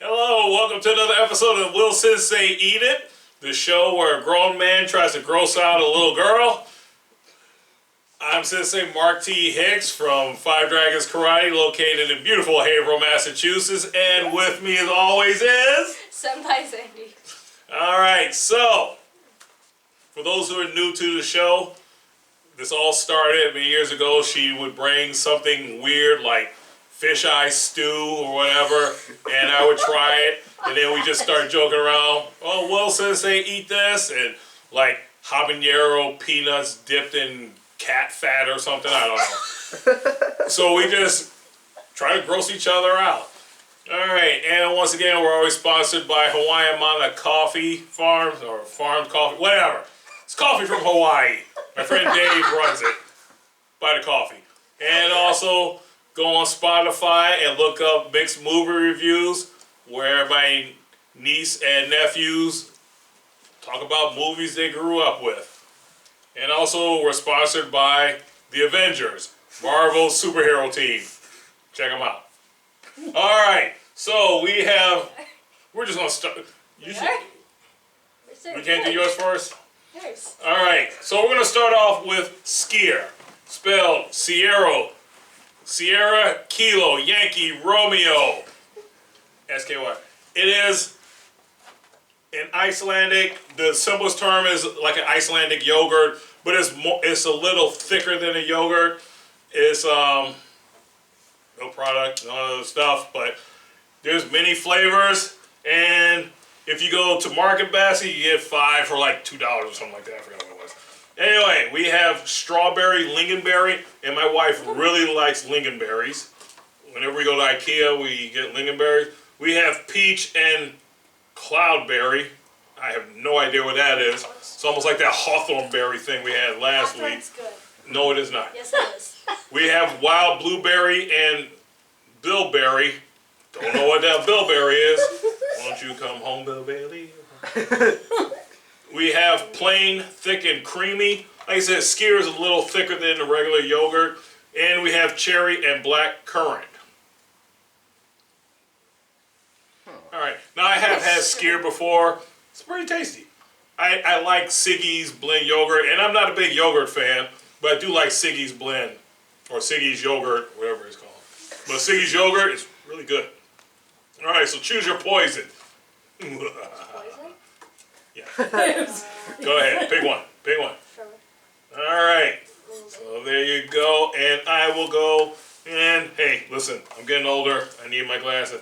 Hello, welcome to another episode of Will Sensei Eat It, the show where a grown man tries to gross out a little girl. I'm Sensei Marc T. Hicks from Five Dragons Karate, located in beautiful Haverhill, Massachusetts, and with me as always is... Senpai Sandy. Alright, so, for those who are new to the show, this all started many years ago. She would bring something weird like fish eye stew or whatever, and I would try it, and then we just start joking around. Oh, Will Sensei eat this, and like habanero peanuts dipped in cat fat or something, I don't know. So we just try to gross each other out. Alright, and once again, we're always sponsored by Hawaiian Mana Coffee Farms, or Farm Coffee, whatever. It's coffee from Hawaii. My friend Dave runs it. Buy the coffee. And also, go on Spotify and look up mixed movie reviews where my niece and nephews talk about movies they grew up with. And also, we're sponsored by The Avengers, Marvel's superhero team. Check them out. Alright, so we're just going to start. We can't do yours first? Yours. Alright, so we're going to start off with Skyr, spelled Sierra, Kilo, Yankee, Romeo, S-K-Y. It is an Icelandic, the simplest term is like an Icelandic yogurt, but it's a little thicker than a yogurt. It's milk product, none of the stuff, but there's many flavors, and if you go to Market Basket, you get 5 for like $2 or something like that, I forgot what it was. Anyway, we have strawberry, lingonberry, and my wife really likes lingonberries. Whenever we go to IKEA, we get lingonberries. We have peach and cloudberry. I have no idea what that is. It's almost like that hawthorn berry thing we had last week. That's good. No, it is not. Yes, it is. We have wild blueberry and bilberry. Don't know what that bilberry is. Won't you come home, bilberry? We have plain, thick, and creamy. Like I said, Skyr is a little thicker than the regular yogurt. And we have cherry and black currant. Alright, now I have had Skyr before. It's pretty tasty. I like Siggy's blend yogurt, and I'm not a big yogurt fan, but I do like Siggy's blend, or Siggy's yogurt, whatever it's called. But Siggy's yogurt is really good. Alright, so choose your poison. Poison? Yeah. Go ahead, pick one. Pick one. Sure. Alright. So there you go. And I will go. And hey, listen, I'm getting older. I need my glasses.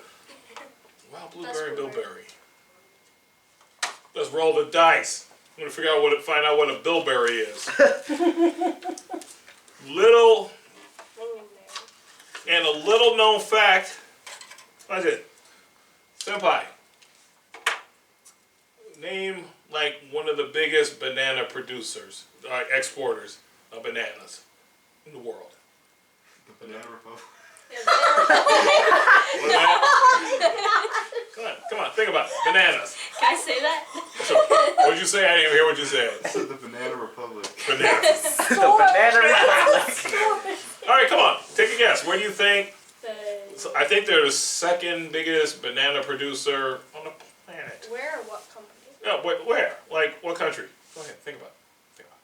Wow, blueberry, bilberry. Let's roll the dice. I'm gonna figure out find out what a bilberry is. Little and a little known fact. Watch it. Senpai. Name like one of the biggest banana producers, exporters of bananas in the world. The Banana Republic. Come on, think about it. Bananas. Can I say that? So, what did you say? I didn't even hear what you said. I said the Banana Republic. Bananas. The Banana Republic. All right, come on. Take a guess. Where do you think? The... I think they're the second biggest banana producer on the planet. Where or what company? Yeah, where? Like, what country? Go ahead, think about it. Think about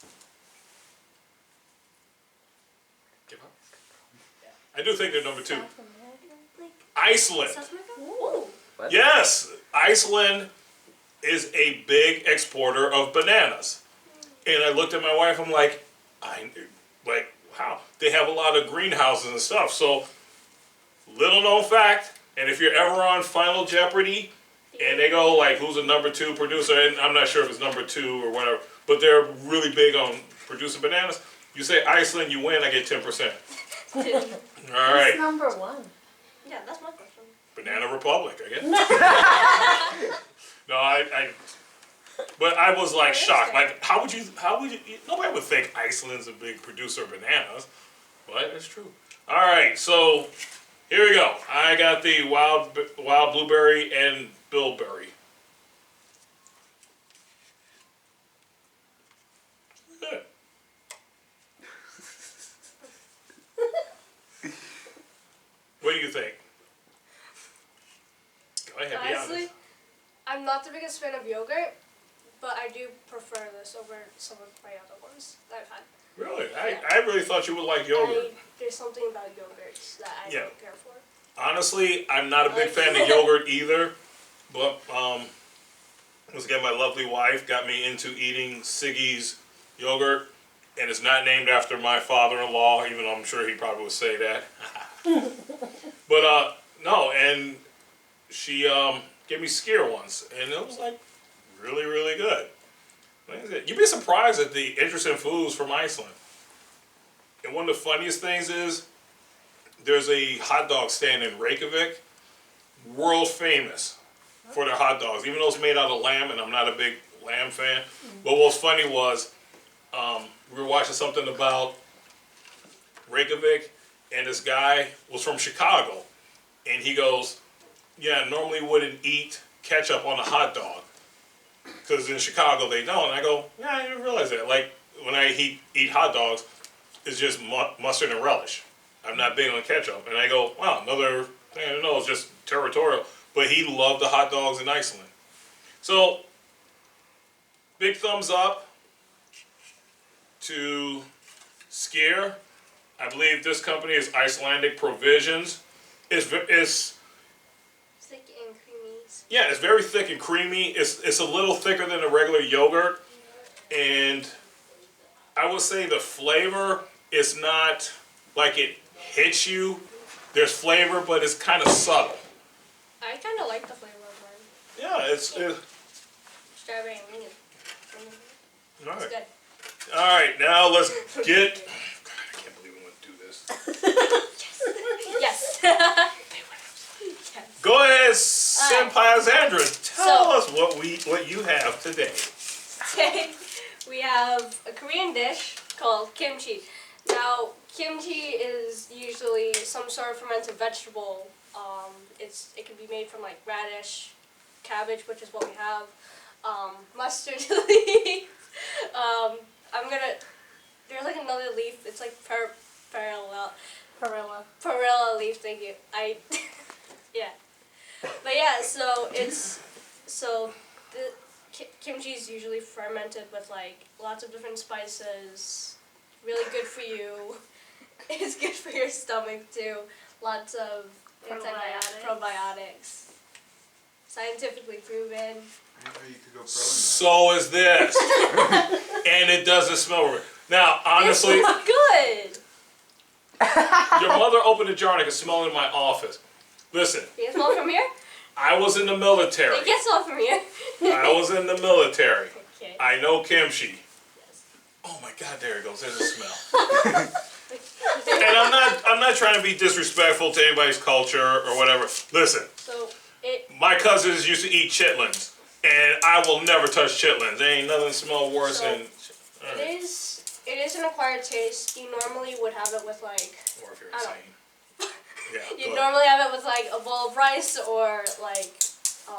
it. Give up. I do think they're number 2. Iceland. Ooh. What? Yes, Iceland is a big exporter of bananas. And I looked at my wife, I'm like, wow. They have a lot of greenhouses and stuff. So, little known fact, and if you're ever on Final Jeopardy, and they go like, who's the number 2 producer, and I'm not sure if it's number 2 or whatever, but they're really big on producing bananas. You say Iceland, you win, I get 10%. All right. Who's number 1? Yeah, that's my question. Banana Republic, I guess. No, but I was like shocked. Like, how would you, nobody would think Iceland's a big producer of bananas, but it's true. All right, so here we go. I got the wild blueberry and bilberry. Good. What do you think? Go ahead, be Honestly, honest. I'm not the biggest fan of yogurt, but I do prefer this over some of my other ones that I've had. Really? Yeah. I really thought you would like yogurt. There's something about yogurts that I don't care for. Honestly, I'm not a big fan of yogurt either, but once again, my lovely wife got me into eating Siggy's yogurt, and it's not named after my father-in-law, even though I'm sure he probably would say that. But no, and she gave me Skyr once, and it was like really, really good. Like I said, you'd be surprised at the interest in foods from Iceland. And one of the funniest things is, there's a hot dog stand in Reykjavik, world famous for their hot dogs, even though it's made out of lamb, and I'm not a big lamb fan. But what's funny was, we were watching something about Reykjavik, and this guy was from Chicago, and he goes, yeah, normally wouldn't eat ketchup on a hot dog, because in Chicago they don't. And I go, yeah, I didn't realize that. Like, when I eat hot dogs, it's just mustard and relish. I'm not big on ketchup. And I go, wow, another thing I didn't know is just territorial. But he loved the hot dogs in Iceland. So, big thumbs up to Skyr. I believe this company is Icelandic Provisions. It's Thick and creamy. yeah, it's very thick and creamy. It's a little thicker than a regular yogurt. And I would say the flavor is not like it hits you. There's flavor, but it's kind of subtle. I kind of like the flavor of mine. Yeah, it's Strawberry and lemon. all It's right. good. All right, now let's get. God, I can't believe we went to do this. Yes. Yes. Go ahead, Senpai Zandra. Tell us what you have today. Today we have a Korean dish called kimchi. Now, kimchi is usually some sort of fermented vegetable. It can be made from like radish, cabbage, which is what we have, mustard leaf. There's like another leaf. It's like perilla leaf. Thank you. Yeah. But yeah, kimchi is usually fermented with like lots of different spices. Really good for you. It's good for your stomach too. Lots of probiotics. Scientifically proven. I didn't know you could go pro in that. So is this, and it doesn't smell right. Now, honestly, It's not good. your mother opened a jar and I could smell it in my office. Listen, You can smell it from here? I was in the military. You can smell it from here. I was in the military. Okay. I know kimchi. Yes. Oh my God, there it goes. There's a smell. And I'm not trying to be disrespectful to anybody's culture or whatever. Listen, So my cousins used to eat chitlins, and I will never touch chitlins. There ain't nothing smell worse than. it is an acquired taste. You normally would have it with like Or if you're I don't- insane. Yeah. you go ahead. normally have it with like a bowl of rice or like I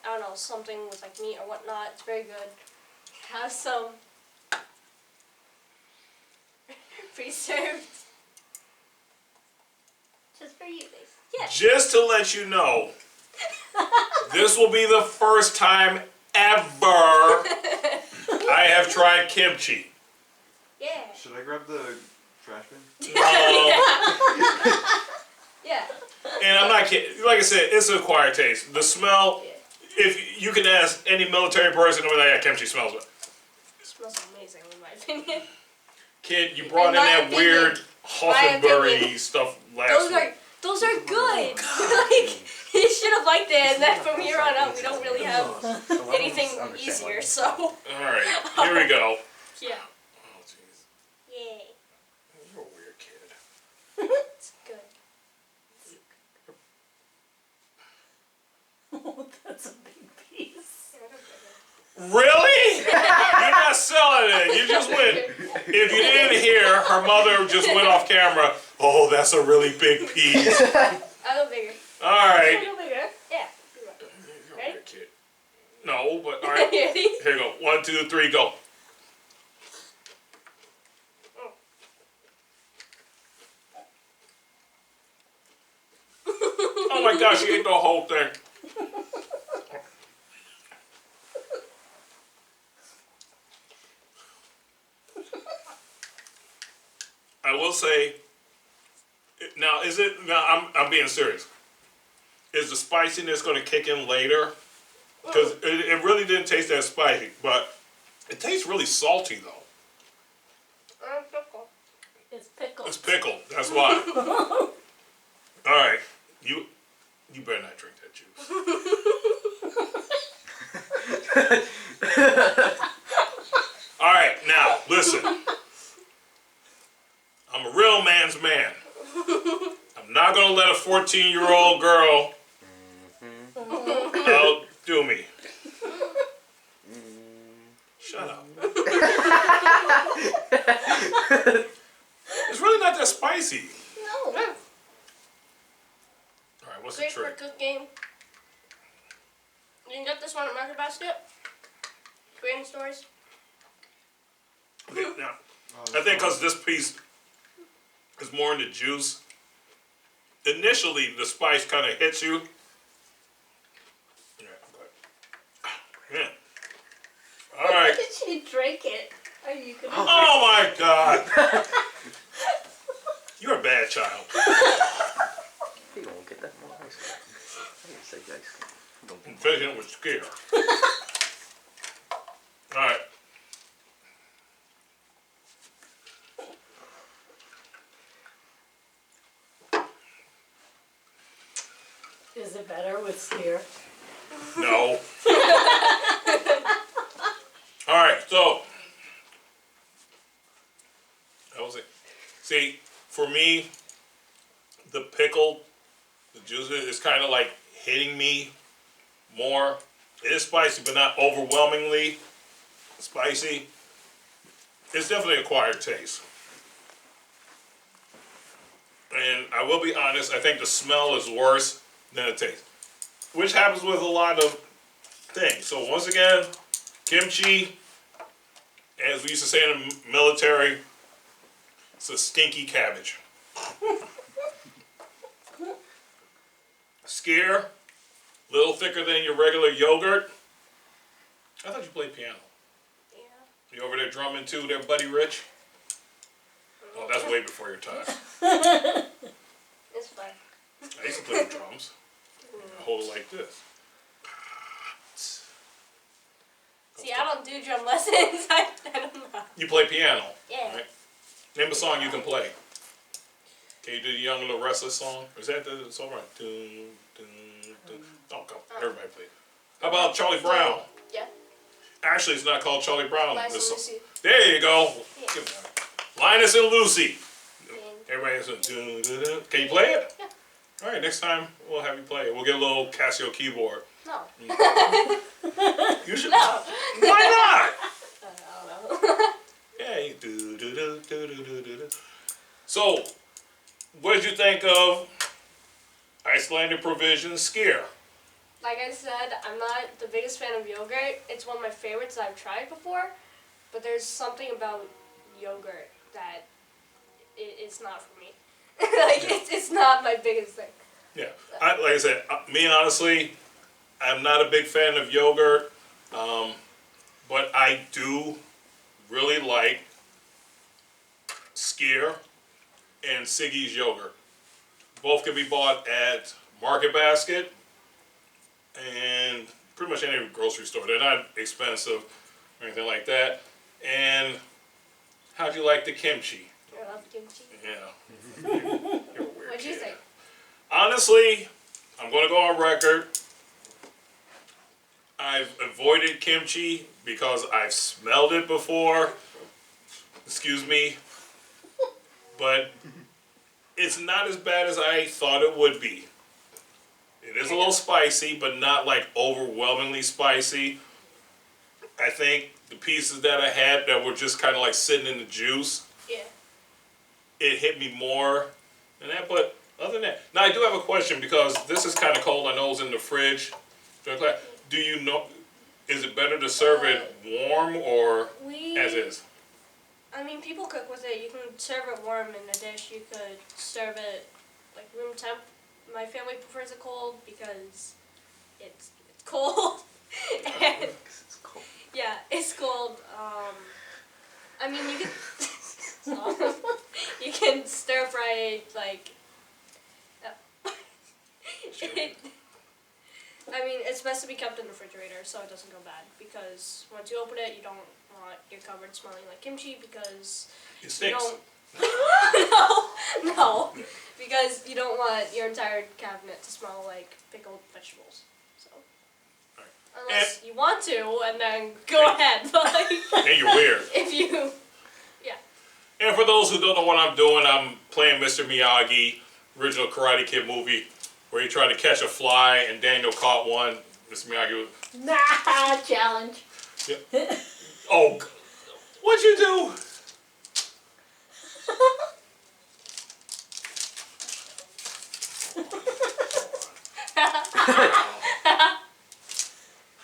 don't know, something with like meat or whatnot. It's very good. Have some preserved. Just for you, babe. Yeah. Just to let you know, this will be the first time ever I have tried kimchi. Yeah. Should I grab the trash bin? Yeah. And I'm not kidding. Like I said, it's an acquired taste. The smell, Yeah. if you can ask any military person, they'll be like, yeah, kimchi smells good. It smells amazing in my opinion. Kid, you brought in In my that opinion- weird Hofenbury opinion, stuff last week. Those are good. Like you should have liked it, and then from here on out, we don't really have anything easier. So Alright, here we go. yeah. Oh, jeez. Yay. You're a weird kid. It's good. Oh, that's a big piece. Really? You're not selling it. You just went. If you didn't hear, her mother just went off camera. Oh, that's a really big piece. I go bigger. Alright. I go bigger. Yeah. You're a Ready? weird kid. No, but alright. Ready? Here you go. 1, 2, 3, go. Oh my my gosh, she ate the whole thing. I will say, now is it? Now I'm being serious. Is the spiciness going to kick in later? Because it really didn't taste that spicy, but it tastes really salty though. Pickle. It's pickled. It's pickled. That's why. All right, you better not drink that juice. All right, now listen. I'm a real man's man. I'm not gonna let a 14-year-old girl outdo me. Shut up. It's really not that spicy. No. All right, what's the Great for trick? cooking. You can get this one at Market Basket. Korean stores. Okay, now, Oh, I think because this piece is more in the juice, initially the spice kind of hits you. Yeah, I'm good. Yeah. All Why right. did she drink it? Are you gonna? Oh my God. You're a bad child. You won't get that more ice cream. I didn't say ice cream. You don't I'm get finishing it with Skyr. All right. Is it better with Skyr? No. All right, so that was it. See, for me, the pickle, the juice is kind of like hitting me more. It is spicy, but not overwhelmingly spicy. It's definitely an acquired taste. And I will be honest, I think the smell is worse than the taste, which happens with a lot of things. So once again, kimchi, as we used to say in the military, it's a stinky cabbage. Skyr, a little thicker than your regular yogurt. I thought you played piano. Yeah. You over there drumming too there, Buddy Rich? Oh, that's way before your time. It's fun. I used to play the drums. I hold it like this. See, I don't do drum lessons. I don't know. You play piano. Yeah. Right? Name a song you can play. Can you do the Young and the Restless song? Or is that the song right? Dun, dun, dun. Oh, come on. Everybody play it. How about Charlie Brown? Yeah. Actually, it's not called Charlie Brown. Linus This and song- Lucy. There you go. Yeah. Give it that. Linus and Lucy. And Everybody has a dun, dun, dun. Can you play it? Yeah. All right, next time we'll have you play it. We'll get a little Casio keyboard. no. You should. No. Why not? I don't know. Yeah, you do, do, do, do, do, do, do. So, what did you think of Icelandic Provision Skyr? Like I said, I'm not the biggest fan of yogurt. It's one of my favorites that I've tried before, but there's something about yogurt that it's not for me. Like it's not my biggest thing. Yeah, like I said, me honestly, I'm not a big fan of yogurt, but I do really like Skyr and Siggy's yogurt. Both can be bought at Market Basket and pretty much any grocery store. They're not expensive or anything like that. And how'd you like the kimchi? I love kimchi. Yeah. You're a weird What'd you kid. think? Honestly, I'm going to go on record. I've avoided kimchi because I've smelled it before. Excuse me. But it's not as bad as I thought it would be. It is a little spicy, but not like overwhelmingly spicy. I think the pieces that I had that were just kind of like sitting in the juice, Yeah. it hit me more than that. But other than that, now I do have a question because this is kind of cold. I know it's in the fridge. Do you know? Is it better to serve it warm or as is? I mean, people cook with it. You can serve it warm in a dish. You could serve it like room temp my family prefers it cold because it's cold. And It's cold. yeah, it's cold. I mean, you can you can stir fry it like. I mean, it's best to be kept in the refrigerator so it doesn't go bad. Because once you open it, you don't want your cupboard smelling like kimchi because It you stinks. don't. no, because you don't want your entire cabinet to smell like pickled vegetables. So, unless you want to, and then go ahead. But And you're weird. if you, And for those who don't know what I'm doing, I'm playing Mr. Miyagi, original Karate Kid movie, where he tried to catch a fly and Daniel caught one. Mr. Miyagi was, Nah, challenge. oh, what'd you do?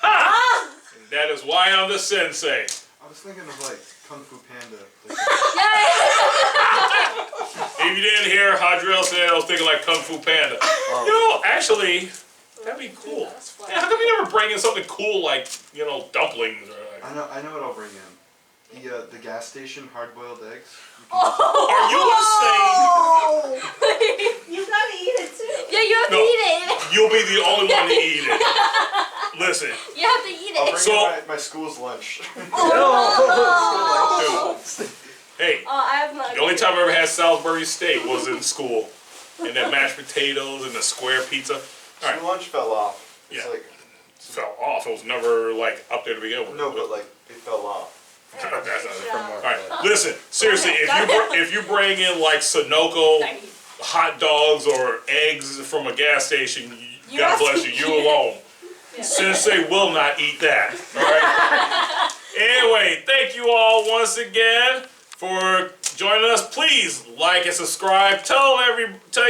Ha! And that is why I'm the sensei. I was thinking of like Kung Fu Panda. Like, If you didn't hear Hadriel say I was thinking like Kung Fu Panda. Oh. You know, actually, that'd be cool. That's fun. Yeah, how come you never bring in something cool like, you know, dumplings or like... I know what I'll bring in. The gas station hard-boiled eggs. Are you insane? You gotta eat it too. Yeah, you have No. to eat it. You'll be the only one to eat it. Listen, You have to eat I'll it. bring So- in my school's lunch. hey, I have not. the only time I ever had Salisbury steak was in school. And then mashed potatoes and the square pizza. All right, School lunch fell off. It's Yeah. like, fell off. It was never like up there to begin with. no, but like, it fell off. That's not Yeah. All right, listen. Seriously, if you bring in like Sunoco hot dogs or eggs from a gas station, You God have bless to you. eat You it. alone. Yeah. Sensei will not eat that. All right. Anyway, thank you all once again for joining us. Please like and subscribe. Tell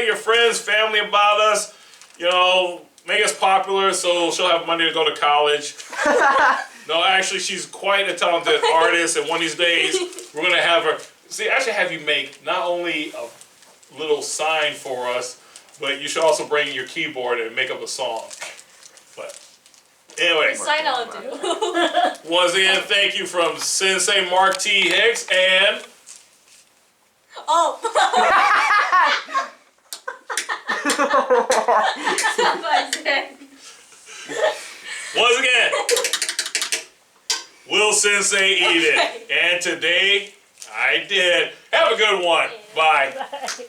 your friends, family about us. You know, make us popular so she'll have money to go to college. No, actually, she's quite a talented artist, and one of these days we're gonna have her. See, I should have you make not only a little sign for us, but you should also bring your keyboard and make up a song. But anyway, Sign I'll do. once again, thank you from Sensei Marc T. Hicks and Oh. once again, will Sensei eat it? And today, I did. Have a good one. Bye. Bye.